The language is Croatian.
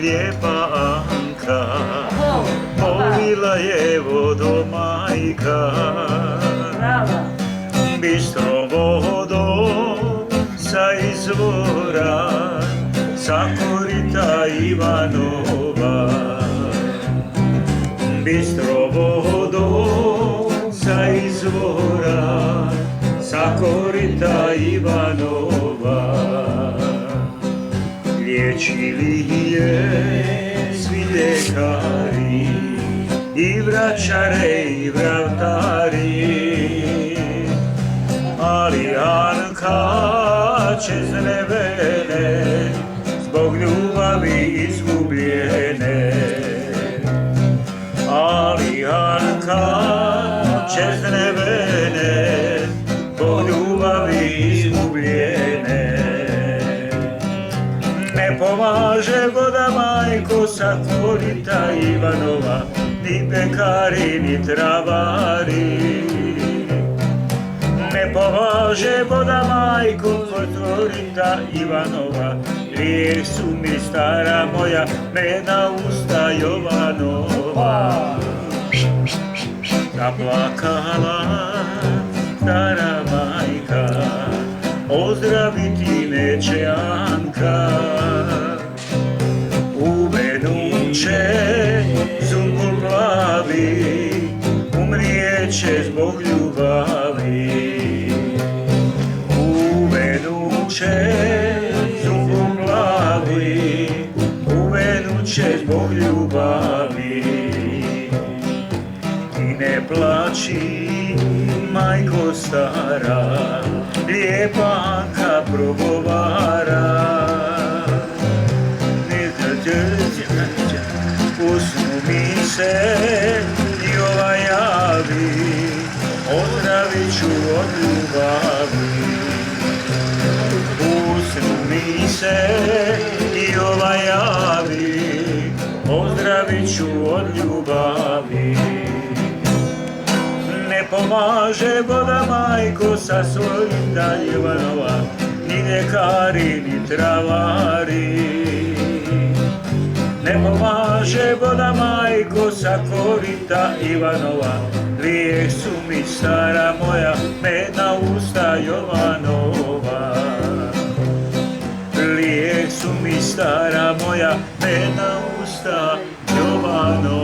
lijepa Anka, molila je vodo majka, bistrom vodom sa izvora, sa korita Ivanova. Bistrom vodom sa izvora, sa korita Ivanova. Liječili je svi ljekari, i vračare i vratari, ali Anka čezne vene zbog ljubavi izgubljene. Ali Anka čezne vene zbog ljubavi izgubljene. Ne pomaže voda majko sa korita Ivanova, ni pekari ni travari. Ne pomaže voda majko kod korita Ivanova, grijeh su mi stara moja medna usta Jovanova. Zaplakala stara majka, ozdraviti neće Anka. Uvenuće zuboglavi, umrijeće zbog ljubavi. Uvenuće zuboglavi, uvenuće zbog ljubavi. I ne plači, majko stara, lijepa Anka progovara. Usnu mi se i ova javi, ozdravit ću od ljubavi. Usnu mi se i ova javi, ozdravit ću od ljubavi. Ne pomaže voda majko sa svojim Ivanova, ni ljekari ni travari. Ne pomaže voda majko sa korita Ivanova, grijeh su mi stara moja medna usta Jovanova. Grijeh su mi stara moja medna usta Jovanova.